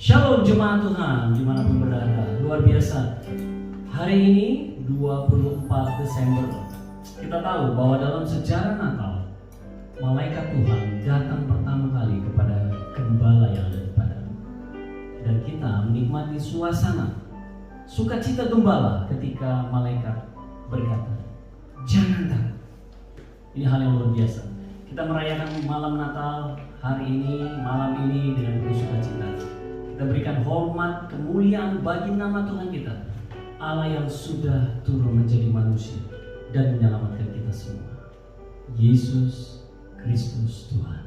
Shalom jemaat Tuhan dimanapun berada. Luar biasa. Hari ini 24 Desember. Kita tahu bahwa dalam sejarah Natal, malaikat Tuhan datang pertama kali kepada gembala yang ada di padang. Dan kita menikmati suasana sukacita gembala ketika malaikat berkata, "Jangan takut." Ini hal yang luar biasa. Kita merayakan malam Natal hari ini, malam ini dengan penuh sukacita. Kita berikan hormat, kemuliaan bagi nama Tuhan kita, Allah yang sudah turun menjadi manusia dan menyelamatkan kita semua. Yesus Kristus Tuhan.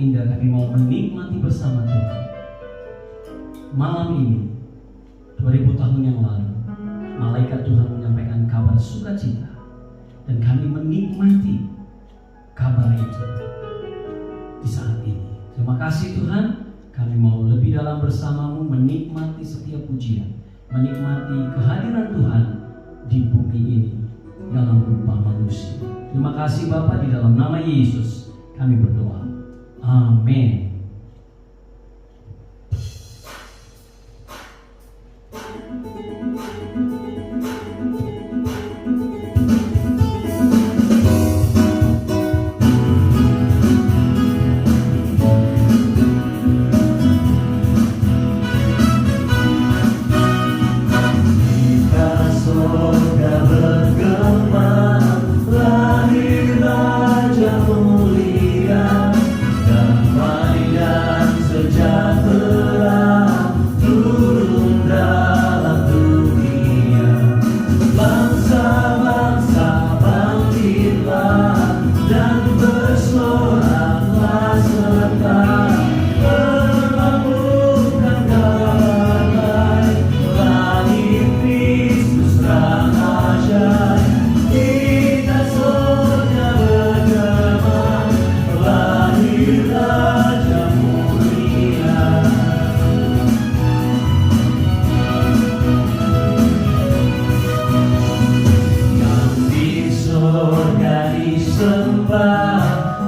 indah kami mau menikmati bersama Tuhan. Malam ini, 2000 tahun yang lalu, malaikat Tuhan menyampaikan kabar sukacita, dan kami menikmati kabar itu di saat ini. Terima kasih Tuhan, kami mau lebih dalam bersamamu menikmati setiap pujian, menikmati kehadiran Tuhan di bumi ini. dalam rupa manusia. Terima kasih Bapa, di dalam nama Yesus kami berdoa. Amin.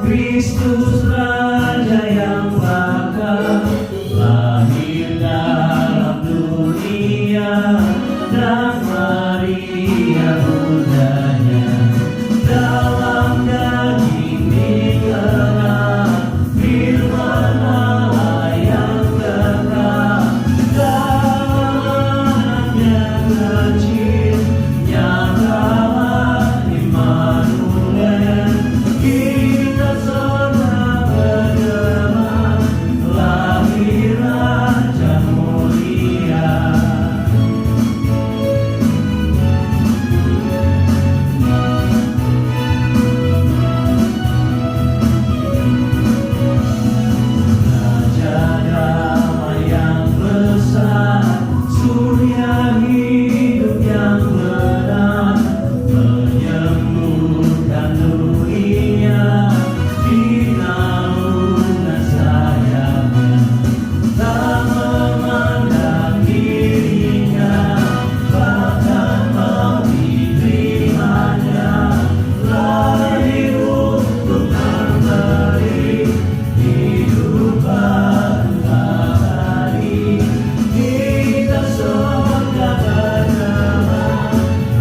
Kristus Raja yang bakal lahir dalam dunia, dan Maria bundanya dalam daging dikena firman Allah yang kekal. Dalam anaknya kecil nyatalah Immanuel, kita semua bergema lahir Raja mulia. Raja damai yang besar, surya hidup yang benar, menyembuhkan dunia di naungan sayapnya. Tak memandang dirinya, bahkan mau diterimanya, lahir untuk memberi hidup baru abadi. Kita surga bergema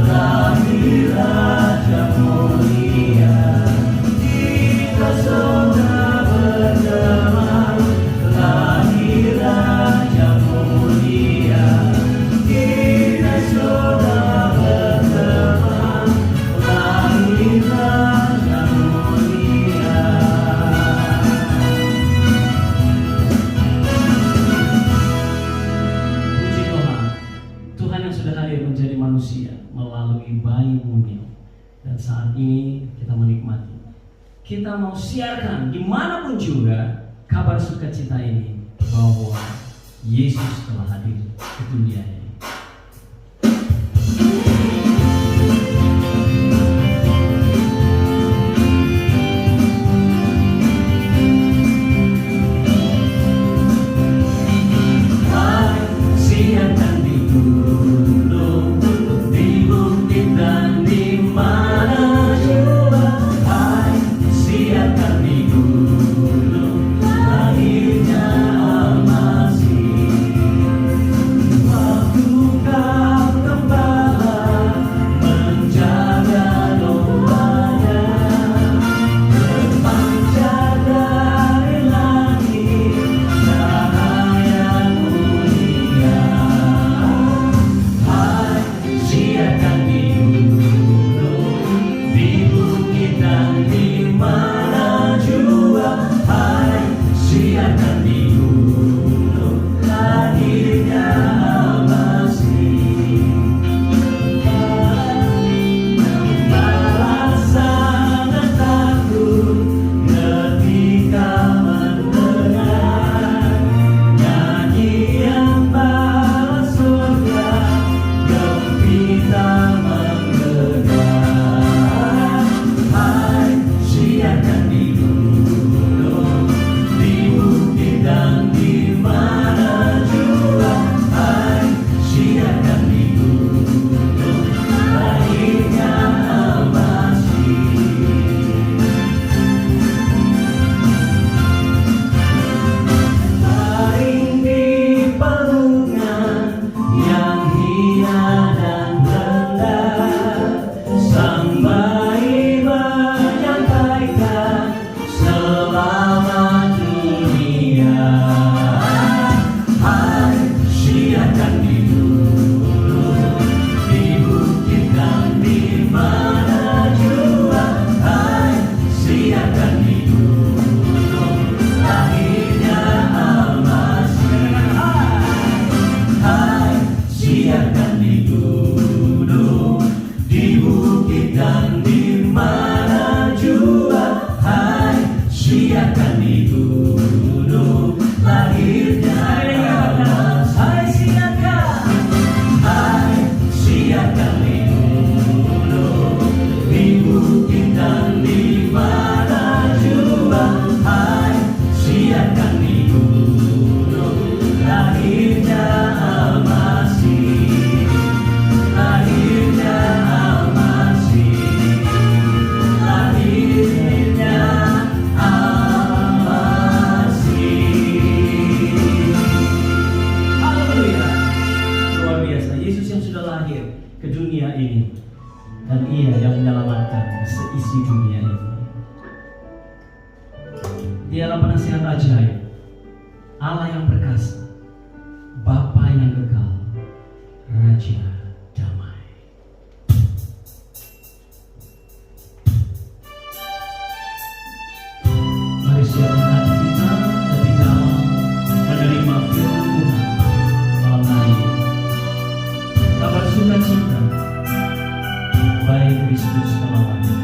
lahir Raja mulia. Kita surga bergema lahir Raja mulia. Kita surga bergema lahir Raja mulia. Puji Tuhan, Tuhan yang sudah hadir menjadi manusia melalui bayi mungil. Dan saat ini kita menikmati, kita mau siarkan dimanapun juga kabar sukacita ini, bahwa Yesus telah hadir ke dunia ini. Siapkan di gunung, di bukit dan di mana jua. Hai, siapkan di gunung lahirnya Al-Masih. Waktu dunia ini, dan Ia yang menyelamatkan seisi dunia ini. Dialah penasihat ajaib, Allah yang perkasa, Bapa yang kekal, Raja damai. Mari siapkan hati kita lebih dalam menerima firman Tuhan malam hari ini. Kabar sukacita baik Kristus telah lahir.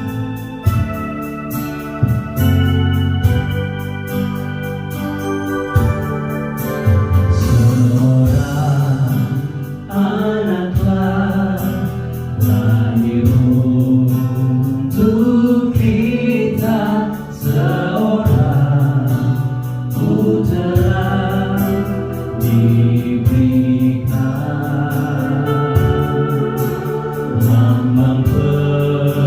Seorang anak telah lahir untuk kita, seorang putera diberikan, lambang pemerintahan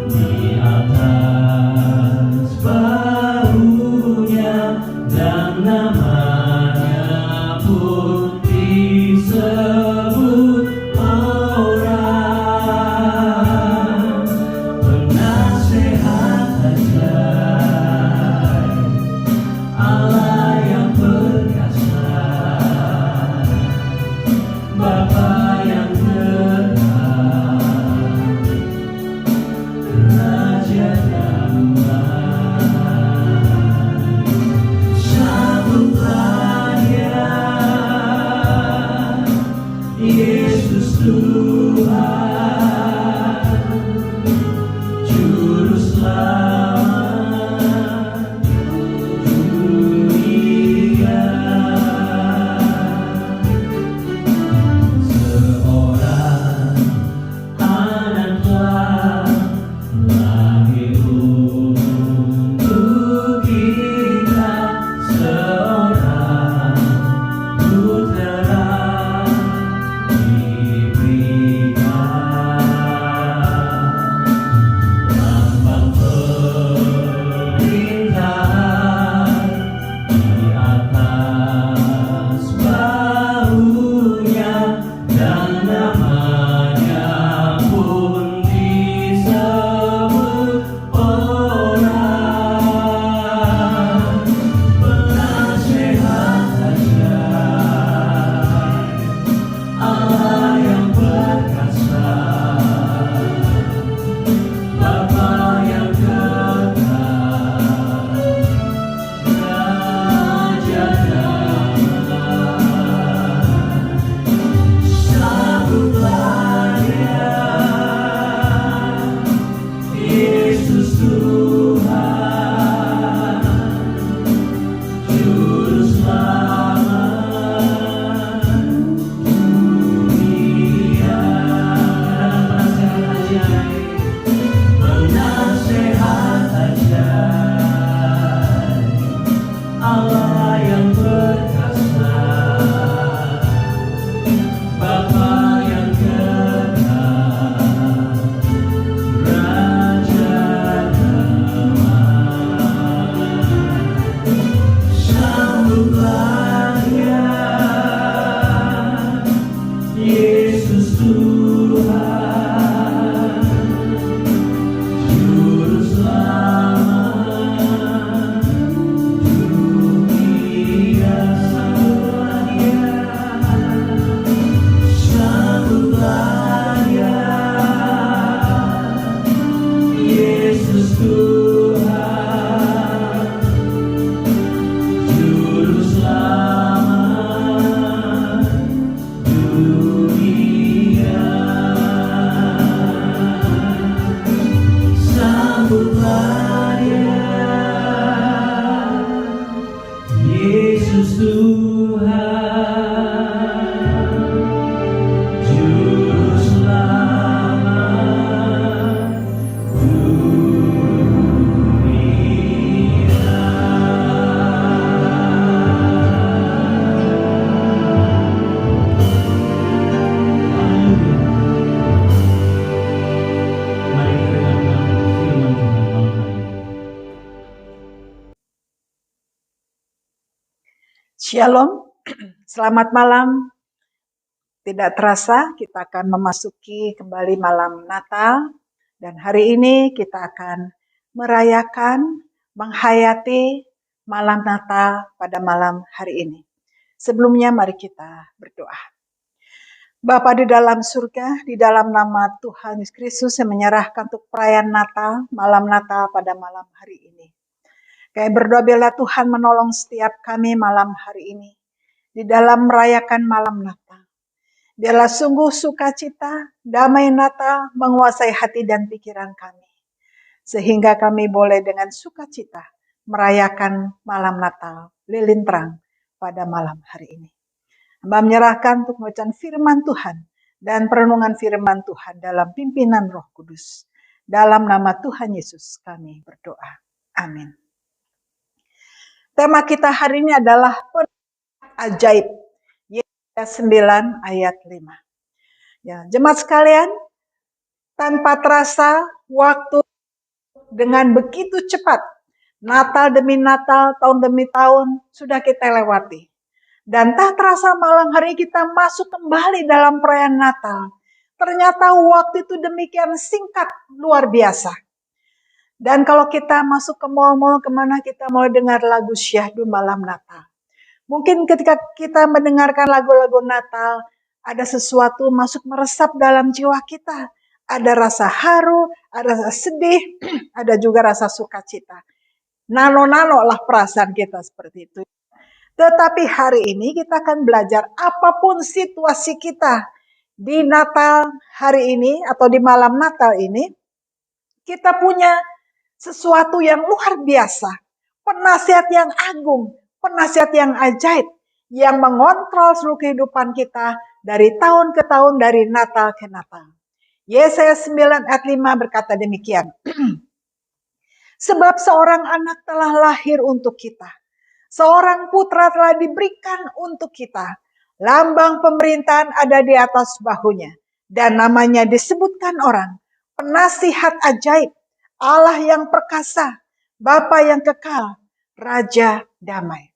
di atas bahunya, dan namanya pun disebut orang penasehat ajaib, Allah yang perkasa, Bapa yang kekal, Raja damai. Sambutlah Dia, Yesus Tuhan, Juru Selamat dunia. Seorang anak telah lahir untuk kita, seorang putera diberikan, lambang pemerintahan di atas bahunya, dan namanya pun disebut orang penasehat ajaib, Allah yang perkasa, Bapa yang kekal, Raja damai. Sambutlah Dia, Yesus Tuhan, Juru Selamat dunia. Penasehat ajaib, Allah yang perkasa, Bapa yang kekal, Raja damai. Sambutlah Dia, Yesus Tuhan, Juru Selamat dunia. Sambutlah Dia, Yesus Tuhan, Juru Selamat dunia. Sambutlah Dia, Yesus Tuhan, Juru Selamat dunia. Mari kita dengarkan firman Tuhan malam hari ini. Shalom, selamat malam Tidak terasa kita akan memasuki kembali malam Natal, dan hari ini kita akan merayakan, menghayati malam Natal pada malam hari ini. Sebelumnya mari kita berdoa. Bapa di dalam surga, di dalam nama Tuhan Yesus Kristus yang menyerahkan untuk perayaan Natal, malam Natal pada malam hari ini. Kami berdoa biarlah Tuhan menolong setiap kami malam hari ini di dalam merayakan malam Natal. Biarlah sungguh sukacita, damai Natal menguasai hati dan pikiran kami. Sehingga kami boleh dengan sukacita merayakan malam Natal, lilin terang pada malam hari ini. Hamba menyerahkan untuk bacaan firman Tuhan dan perenungan firman Tuhan dalam pimpinan Roh Kudus. Dalam nama Tuhan Yesus kami berdoa. Amin. Tema kita hari ini adalah ajaib. 9 ayat 5. Ya, jemaat sekalian, tanpa terasa waktu dengan begitu cepat, Natal demi Natal, tahun demi tahun sudah kita lewati. Dan tak terasa malam hari kita masuk kembali dalam perayaan Natal. Ternyata waktu itu demikian singkat, luar biasa. Dan kalau kita masuk ke mal-mal kemana kita mau dengar lagu syahdu malam Natal. Mungkin ketika kita mendengarkan lagu-lagu Natal, ada sesuatu masuk meresap dalam jiwa kita. Ada rasa haru, ada rasa sedih, ada juga rasa sukacita. Nano-nano lah perasaan kita seperti itu. Tetapi hari ini kita akan belajar apapun situasi kita di Natal hari ini atau di malam Natal ini, kita punya sesuatu yang luar biasa. Penasihat yang agung. Penasihat yang ajaib, yang mengontrol seluruh kehidupan kita dari tahun ke tahun, dari Natal ke Natal. Yesaya 9 ayat 5 berkata demikian. Sebab seorang anak telah lahir untuk kita. Seorang putra telah diberikan untuk kita. Lambang pemerintahan ada di atas bahunya. Dan namanya disebutkan orang. Penasihat ajaib, Allah yang perkasa, Bapa yang kekal, Raja damai.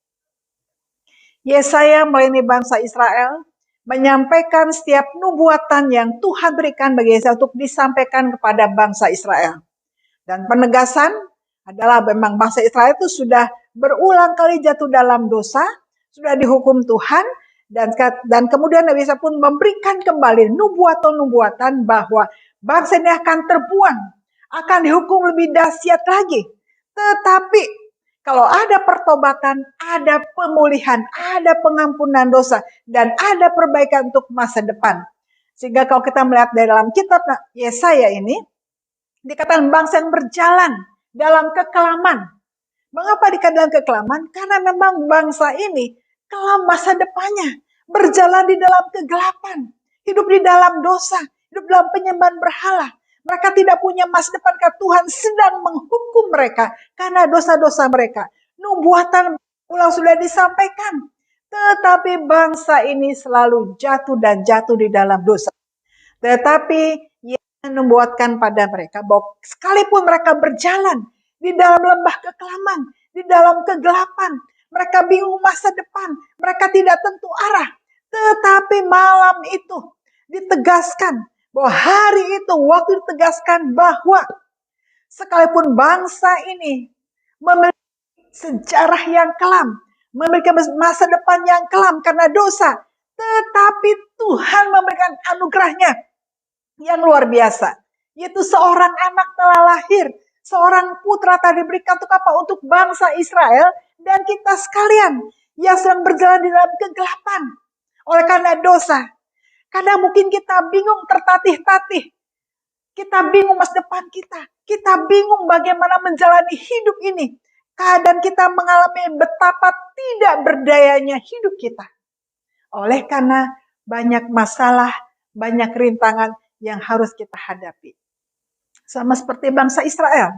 Yesaya melayani bangsa Israel menyampaikan setiap nubuatan yang Tuhan berikan bagi Yesaya untuk disampaikan kepada bangsa Israel. Dan penegasan adalah memang bangsa Israel itu sudah berulang kali jatuh dalam dosa, sudah dihukum Tuhan, dan kemudian Nabi Yesaya pun memberikan kembali nubuatan bahwa bangsa ini akan terbuang, akan dihukum lebih dahsyat lagi. Tetapi kalau ada pertobatan, ada pemulihan, ada pengampunan dosa, dan ada perbaikan untuk masa depan. Sehingga kalau kita melihat dari dalam kitab Yesaya ini, dikatakan bangsa yang berjalan dalam kekelaman. Mengapa dikatakan dalam kekelaman? Karena memang bangsa ini kelam masa depannya. Berjalan di dalam kegelapan, hidup di dalam dosa, hidup dalam penyembahan berhala. Mereka tidak punya masa depan karena Tuhan sedang menghukum mereka karena dosa-dosa mereka. Nubuatan ulang sudah disampaikan. Tetapi bangsa ini selalu jatuh dan jatuh di dalam dosa. Tetapi yang membuatkan pada mereka bahwa sekalipun mereka berjalan di dalam lembah kekelaman, di dalam kegelapan, mereka bingung masa depan, mereka tidak tentu arah. Tetapi malam itu ditegaskan bahwa hari itu waktu ditegaskan bahwa sekalipun bangsa ini memiliki sejarah yang kelam, memiliki masa depan yang kelam karena dosa, tetapi Tuhan memberikan anugerahnya yang luar biasa, yaitu seorang anak telah lahir, seorang putra telah diberikan untuk apa? Untuk bangsa Israel dan kita sekalian yang sedang berjalan di dalam kegelapan oleh karena dosa. Kadang mungkin kita bingung tertatih-tatih. Kita bingung masa depan kita. Kita bingung bagaimana menjalani hidup ini. Keadaan kita mengalami betapa tidak berdayanya hidup kita. Oleh karena banyak masalah, banyak rintangan yang harus kita hadapi. Sama seperti bangsa Israel.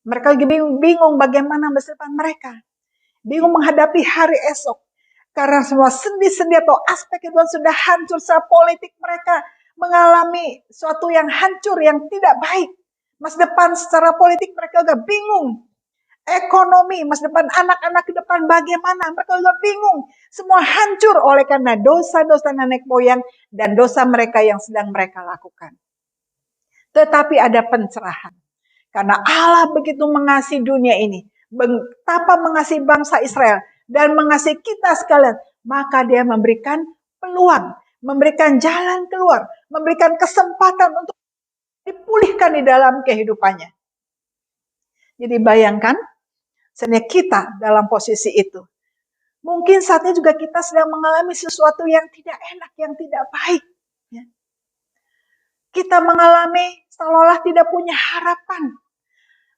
Mereka lagi bingung bagaimana masa depan mereka. Bingung menghadapi hari esok. Karena semua sendi-sendi atau aspek kehidupan sudah hancur, secara politik mereka mengalami suatu yang hancur, yang tidak baik. Masa depan secara politik mereka juga bingung. ekonomi, masa depan anak-anak ke depan bagaimana. Mereka juga bingung. Semua hancur oleh karena dosa-dosa nenek moyang dan dosa mereka yang sedang mereka lakukan. Tetapi ada pencerahan. Karena Allah begitu mengasihi dunia ini. Betapa mengasihi bangsa Israel. Dan mengasihi kita sekalian. Maka dia memberikan peluang. Memberikan jalan keluar. Memberikan kesempatan untuk dipulihkan di dalam kehidupannya. Jadi bayangkan. Sebenarnya kita dalam posisi itu. Mungkin saatnya juga kita sedang mengalami sesuatu yang tidak enak, yang tidak baik. Ya. Kita mengalami seolah-olah tidak punya harapan.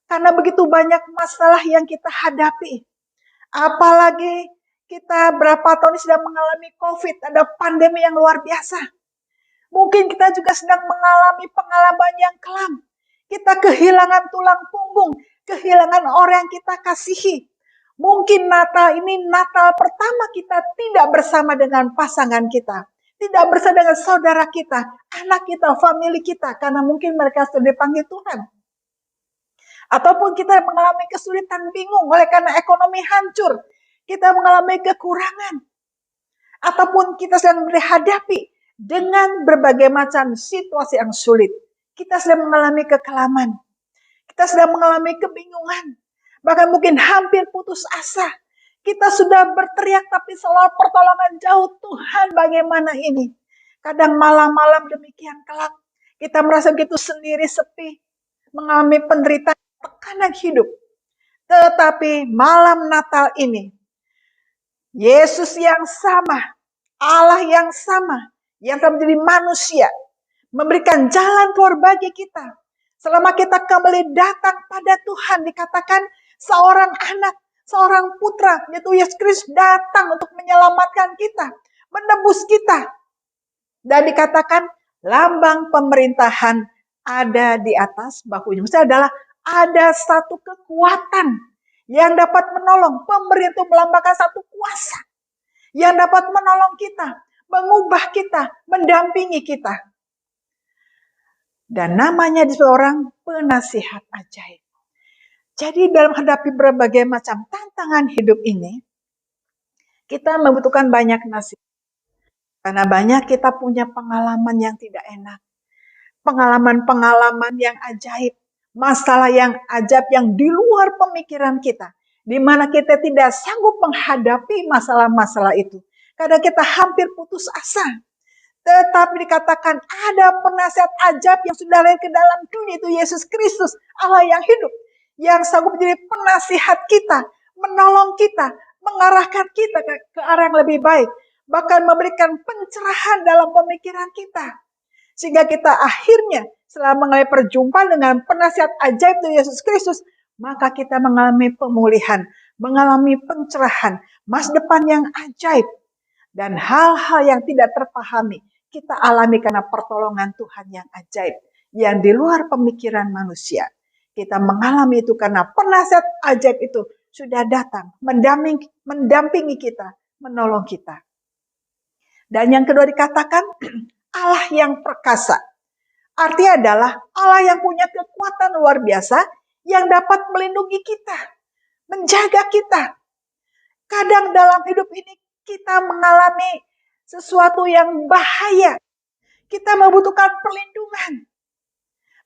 Karena begitu banyak masalah yang kita hadapi. Apalagi kita berapa tahun ini sedang mengalami COVID, ada pandemi yang luar biasa. Mungkin kita juga sedang mengalami pengalaman yang kelam. Kita kehilangan tulang punggung, kehilangan orang yang kita kasihi. Mungkin Natal ini Natal pertama kita tidak bersama dengan pasangan kita. Tidak bersama dengan saudara kita, anak kita, famili kita. Karena mungkin mereka sudah dipanggil Tuhan. Ataupun kita mengalami kesulitan, bingung oleh karena ekonomi hancur. Kita mengalami kekurangan. Ataupun kita sedang dihadapi dengan berbagai macam situasi yang sulit. Kita sedang mengalami kekelaman. Kita sedang mengalami kebingungan. Bahkan mungkin hampir putus asa. Kita sudah berteriak tapi seolah pertolongan jauh. Tuhan bagaimana ini? Kadang malam-malam demikian kelam. Kita merasa begitu sendiri, sepi. Mengalami penderitaan, tekanan hidup. Tetapi malam Natal ini, Yesus yang sama, Allah yang sama, yang telah menjadi manusia, memberikan jalan keluar bagi kita. Selama kita kembali datang pada Tuhan, dikatakan seorang anak, seorang putra, yaitu Yesus Kristus datang untuk menyelamatkan kita, menebus kita. Dan dikatakan lambang pemerintahan ada di atas bahunya. Maksudnya adalah ada satu kekuatan yang dapat menolong. Pemerintah melambangkan satu kuasa yang dapat menolong kita, mengubah kita, mendampingi kita. Dan namanya disebut orang penasihat ajaib. Jadi dalam menghadapi berbagai macam tantangan hidup ini, kita membutuhkan banyak nasihat. Karena banyak kita punya pengalaman yang tidak enak. Pengalaman-pengalaman yang ajaib. Masalah yang ajaib yang di luar pemikiran kita. Di mana kita tidak sanggup menghadapi masalah-masalah itu. Kadang kita hampir putus asa. Tetapi dikatakan ada penasihat ajaib yang sudah lahir ke dalam dunia, itu Yesus Kristus, Allah yang hidup. Yang sanggup menjadi penasihat kita, menolong kita, mengarahkan kita ke arah yang lebih baik. Bahkan memberikan pencerahan dalam pemikiran kita. Sehingga kita akhirnya setelah mengalami perjumpaan dengan penasihat ajaib itu Yesus Kristus, maka kita mengalami pemulihan, mengalami pencerahan, masa depan yang ajaib. Dan hal-hal yang tidak terpahami, kita alami karena pertolongan Tuhan yang ajaib. Yang di luar pemikiran manusia. Kita mengalami itu karena penasihat ajaib itu sudah datang, mendampingi kita, menolong kita. Dan yang kedua dikatakan, Allah yang perkasa. Artinya adalah Allah yang punya kekuatan luar biasa yang dapat melindungi kita, menjaga kita. Kadang dalam hidup ini kita mengalami sesuatu yang bahaya. Kita membutuhkan perlindungan.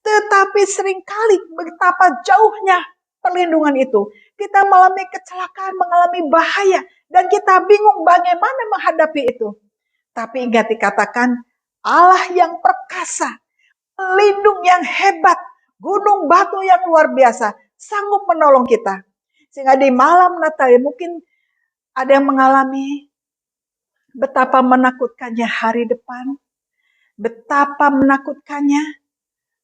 Tetapi seringkali betapa jauhnya perlindungan itu. Kita mengalami kecelakaan, mengalami bahaya. Dan kita bingung bagaimana menghadapi itu. Tapi ingat dikatakan Allah yang perkasa, pelindung yang hebat, gunung batu yang luar biasa, sanggup menolong kita. Sehingga di malam Natal mungkin ada yang mengalami betapa menakutkannya hari depan, betapa menakutkannya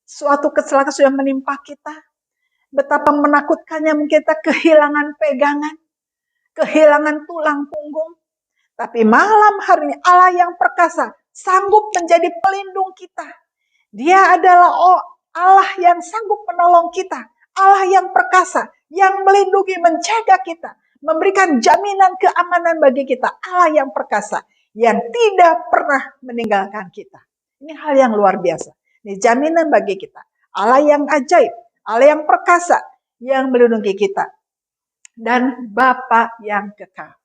suatu kecelakaan sudah menimpa kita, betapa menakutkannya mungkin kita kehilangan pegangan, kehilangan tulang punggung. Tapi malam hari ini Allah yang perkasa sanggup menjadi pelindung kita. Dia adalah Allah yang sanggup menolong kita. Allah yang perkasa, yang melindungi, menjaga kita. Memberikan jaminan keamanan bagi kita. Allah yang perkasa, yang tidak pernah meninggalkan kita. Ini hal yang luar biasa. Ini jaminan bagi kita. Allah yang ajaib, Allah yang perkasa, yang melindungi kita. dan Bapa yang kekal.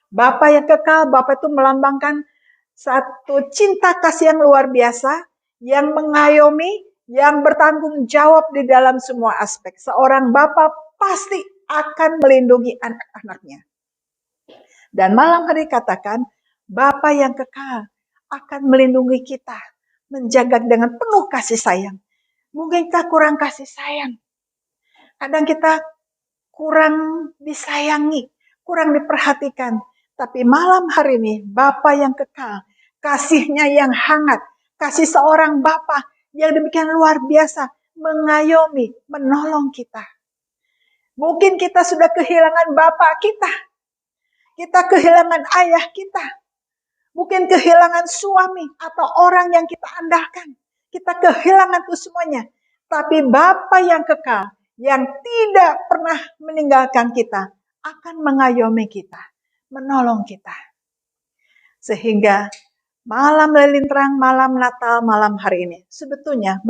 Bapa yang kekal, Bapa itu melambangkan satu cinta kasih yang luar biasa, yang mengayomi, yang bertanggung jawab di dalam semua aspek. Seorang Bapa pasti akan melindungi anak-anaknya. Dan malam hari katakan, Bapa yang kekal akan melindungi kita, menjaga dengan penuh kasih sayang. Mungkin kita kurang kasih sayang. Kadang kita kurang disayangi, kurang diperhatikan. Tapi malam hari ini, Bapa yang kekal, kasihnya yang hangat, kasih seorang Bapa yang demikian luar biasa, mengayomi, menolong kita. Mungkin kita sudah kehilangan Bapa kita kehilangan ayah kita, mungkin kehilangan suami atau orang yang kita andalkan. Kita kehilangan itu semuanya. Tapi Bapa yang kekal, yang tidak pernah meninggalkan kita, akan mengayomi kita, menolong kita. Sehingga malam lilin terang, malam Natal, malam hari ini, sebetulnya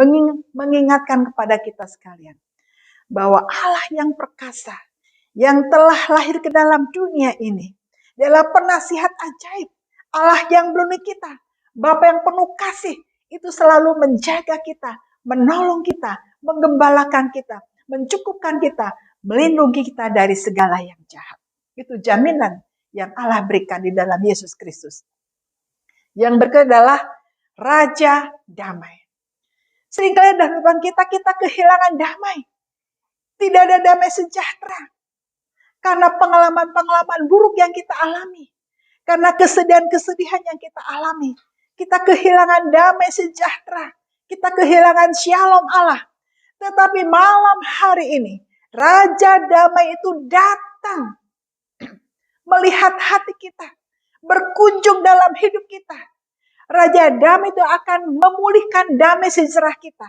mengingatkan kepada kita sekalian, bahwa Allah yang perkasa, yang telah lahir ke dalam dunia ini, adalah penasihat ajaib, Allah yang melindungi kita, Bapa yang penuh kasih, itu selalu menjaga kita, menolong kita, menggembalakan kita, mencukupkan kita, melindungi kita dari segala yang jahat. Itu jaminan yang Allah berikan di dalam Yesus Kristus. Yang berikut adalah Raja Damai. Seringkali dalam kehidupan kita kehilangan damai. Tidak ada damai sejahtera. Karena pengalaman-pengalaman buruk yang kita alami. Karena kesedihan-kesedihan yang kita alami. Kita kehilangan damai sejahtera. Kita kehilangan shalom Allah. Tetapi malam hari ini, Raja Damai itu datang. Melihat hati kita. Berkunjung dalam hidup kita. Raja Damai itu akan memulihkan damai sejahtera kita.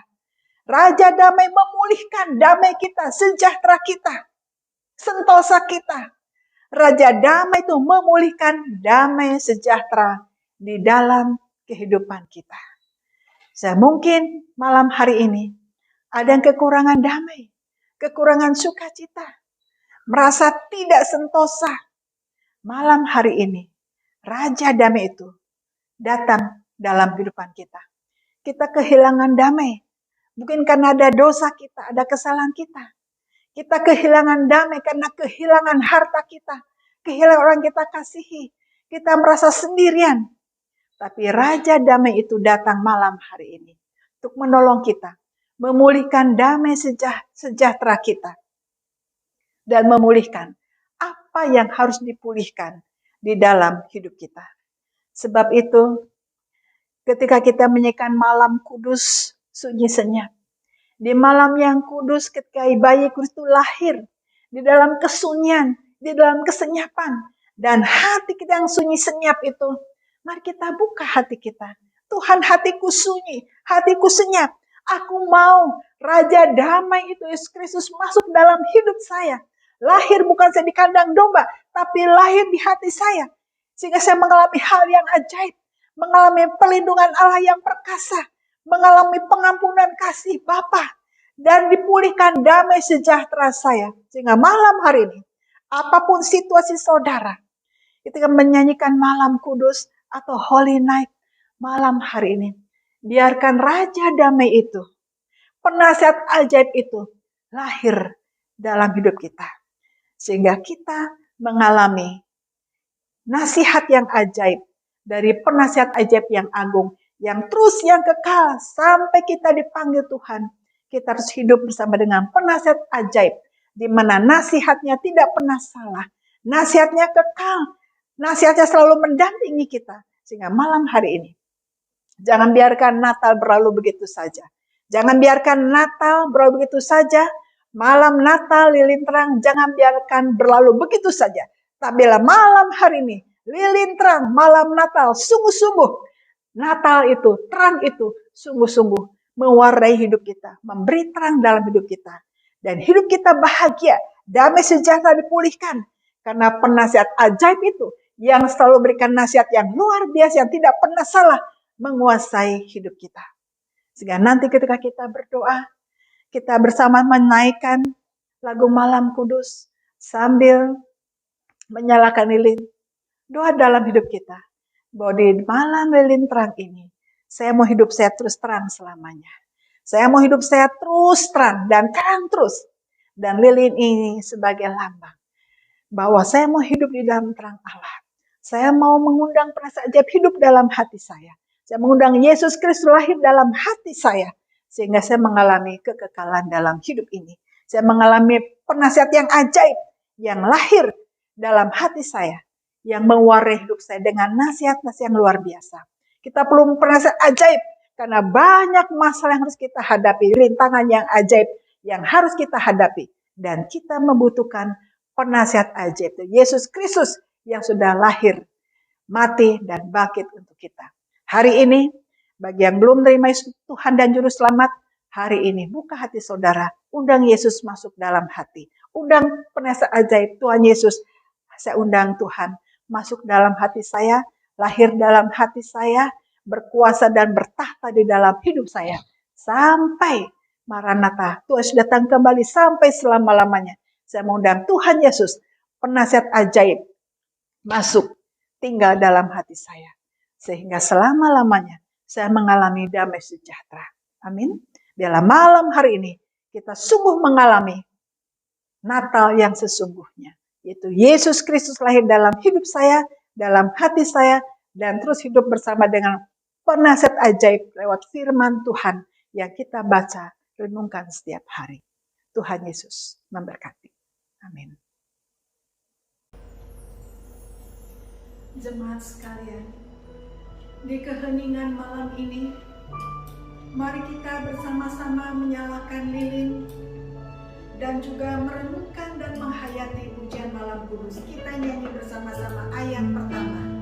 Raja Damai memulihkan damai kita, sejahtera kita. Sentosa kita. Raja Damai itu memulihkan damai sejahtera di dalam kehidupan kita. Mungkin malam hari ini ada yang kekurangan damai, kekurangan sukacita, merasa tidak sentosa. Malam hari ini Raja Damai itu datang dalam kehidupan kita. Kita kehilangan damai, mungkin karena ada dosa kita, ada kesalahan kita. Kita kehilangan damai karena kehilangan harta kita. Kehilangan orang kita kasihi. Kita merasa sendirian. Tapi Raja Damai itu datang malam hari ini. Untuk menolong kita. Memulihkan damai sejahtera kita. Dan memulihkan apa yang harus dipulihkan di dalam hidup kita. Sebab itu, ketika kita menyanyikan malam kudus, sunyi senyap. Di malam yang kudus ketika bayi kudus itu lahir. Di dalam kesunyian, di dalam kesenyapan. Dan hati kita yang sunyi senyap itu, mari kita buka hati kita. Tuhan, hatiku sunyi, hatiku senyap. Aku mau Raja Damai itu, Yesus Kristus, masuk dalam hidup saya. Lahir bukan saya di kandang domba, tapi lahir di hati saya. Sehingga saya mengalami hal yang ajaib. Mengalami perlindungan Allah yang perkasa. Mengalami pengampunan kasih Bapa dan dipulihkan damai sejahtera saya. Sehingga malam hari ini, apapun situasi saudara, ketika menyanyikan malam kudus atau holy night, malam hari ini, biarkan Raja Damai itu, penasihat ajaib itu, lahir dalam hidup kita. Sehingga kita mengalami nasihat yang ajaib dari penasihat ajaib yang agung, yang terus yang kekal sampai kita dipanggil Tuhan. Kita harus hidup bersama dengan penasihat ajaib, di mana nasihatnya tidak pernah salah, nasihatnya kekal, nasihatnya selalu mendampingi kita. Sehingga malam hari ini, jangan biarkan Natal berlalu begitu saja. Jangan biarkan Natal berlalu begitu saja. Malam Natal lilin terang, jangan biarkan berlalu begitu saja. Tapi malam hari ini, lilin terang, malam Natal, sungguh-sungguh Natal itu, terang itu, sungguh-sungguh mewarnai hidup kita, memberi terang dalam hidup kita. Dan hidup kita bahagia, damai sejahtera dipulihkan. Karena penasihat ajaib itu, yang selalu berikan nasihat yang luar biasa, yang tidak pernah salah, menguasai hidup kita. Sehingga nanti ketika kita berdoa, kita bersama menaikkan lagu Malam Kudus, sambil menyalakan lilin, doa dalam hidup kita, bahwa di malam lilin terang ini, saya mau hidup saya terus terang selamanya. Saya mau hidup saya terus terang dan terang terus. Dan lilin ini sebagai lambang bahwa saya mau hidup di dalam terang Allah. Saya mau mengundang perasaan ajaib hidup dalam hati saya. Saya mengundang Yesus Kristus lahir dalam hati saya. Sehingga saya mengalami kekekalan dalam hidup ini. Saya mengalami penasihat yang ajaib yang lahir dalam hati saya. Yang mewarnai hidup saya dengan nasihat-nasihat yang luar biasa. Kita perlu penasihat ajaib. Karena banyak masalah yang harus kita hadapi. Rintangan yang ajaib yang harus kita hadapi. Dan kita membutuhkan penasihat ajaib. Yesus Kristus yang sudah lahir, mati, dan bangkit untuk kita. Hari ini, bagi yang belum menerima Yesus Tuhan dan Juru Selamat, hari ini buka hati saudara, undang Yesus masuk dalam hati. Undang penasihat ajaib Tuhan Yesus. Saya undang Tuhan masuk dalam hati saya, lahir dalam hati saya, berkuasa dan bertahta di dalam hidup saya. Sampai Maranatha, Tuhan sudah datang kembali sampai selama-lamanya. Saya mengundang Tuhan Yesus, penasihat ajaib, masuk, tinggal dalam hati saya. Sehingga selama-lamanya saya mengalami damai sejahtera. Amin. Biarlah malam hari ini kita sungguh mengalami Natal yang sesungguhnya. Yaitu Yesus Kristus lahir dalam hidup saya, dalam hati saya, dan terus hidup bersama dengan penasihat ajaib lewat firman Tuhan yang kita baca, renungkan setiap hari. Tuhan Yesus memberkati. Amin. Jemaat sekalian, di keheningan malam ini, mari kita bersama-sama menyalakan lilin dan juga merenungkan dan menghayati pujian malam kudus. Kita nyanyi bersama-sama ayat pertama.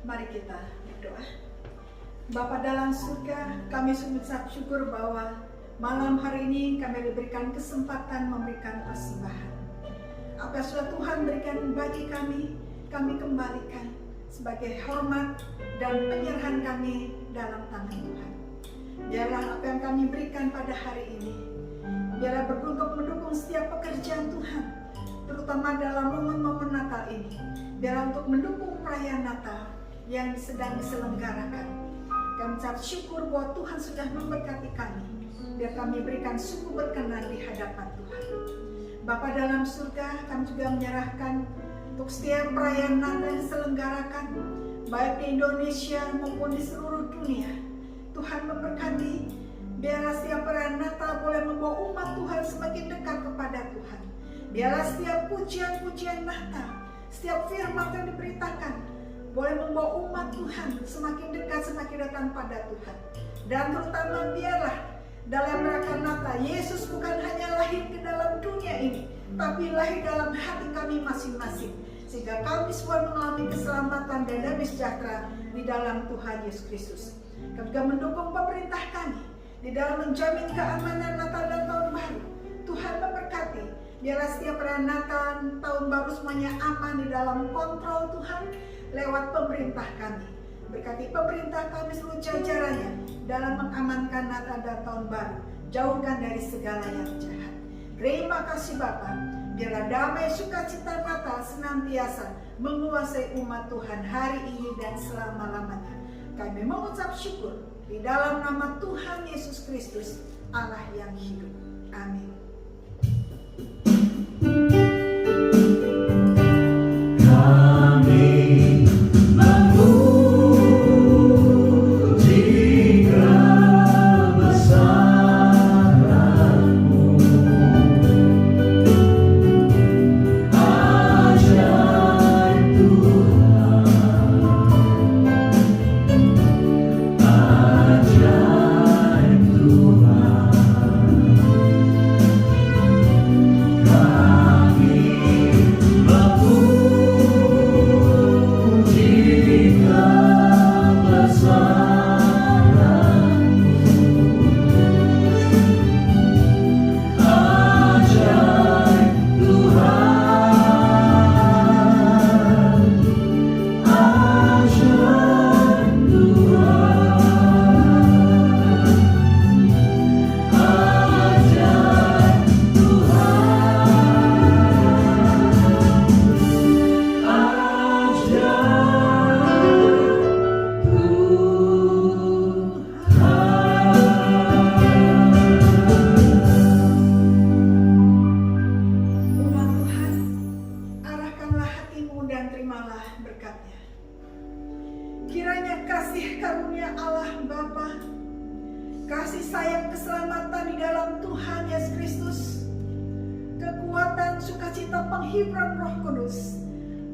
Mari kita berdoa. Bapa dalam surga, kami mengucap syukur bahwa malam hari ini kami diberikan kesempatan memberikan persembahan. Apa yang sudah Tuhan berikan bagi kami kembalikan sebagai hormat dan penyerahan kami dalam tangan Tuhan. Biarlah apa yang kami berikan pada hari ini, biarlah berguna mendukung setiap pekerjaan Tuhan, terutama dalam momen-momen Natal ini. Biarlah untuk mendukung perayaan Natal yang sedang diselenggarakan. Kami ucap syukur bahwa Tuhan sudah memberkati kami. Biar kami berikan sungguh berkenan di hadapan Tuhan. Bapa dalam surga, kami juga menyerahkan untuk setiap perayaan Natal yang diselenggarakan, baik di Indonesia maupun di seluruh dunia. Tuhan memberkati, biarlah setiap perayaan Natal boleh membawa umat Tuhan semakin dekat kepada Tuhan. Biarlah setiap pujian-pujian Natal, setiap firman yang diberitakan, boleh membawa umat Tuhan semakin dekat, semakin datang pada Tuhan. Dan terutama biarlah dalam merayakan Natal, Yesus bukan hanya lahir ke dalam dunia ini, tapi lahir dalam hati kami masing-masing. Sehingga kami semua mengalami keselamatan dan damai sejahtera di dalam Tuhan Yesus Kristus. Kami juga mendukung pemerintah kami di dalam menjamin keamanan Natal dan Tahun Baru. Tuhan memberkati, biarlah setiap perayaan Natal, Tahun Baru semuanya aman di dalam kontrol Tuhan lewat pemerintah kami. Berkati pemerintah kami seluruh jajarannya dalam mengamankan Natal dan Tahun Baru. Jauhkan dari segala yang jahat. Terima kasih Bapa. Biarlah damai sukacita Natal senantiasa menguasai umat Tuhan hari ini dan selama-lamanya. Kami mengucap syukur di dalam nama Tuhan Yesus Kristus, Allah yang hidup. Amin. Kiranya kasih karunia Allah Bapa, kasih sayang keselamatan di dalam Tuhan Yesus Kristus, kekuatan sukacita penghiburan Roh Kudus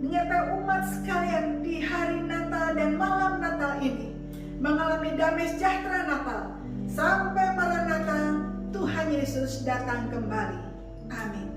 menyertai umat sekalian di hari Natal dan malam Natal ini, mengalami damai sejahtera Natal sampai Maranatha Tuhan Yesus datang kembali. Amin.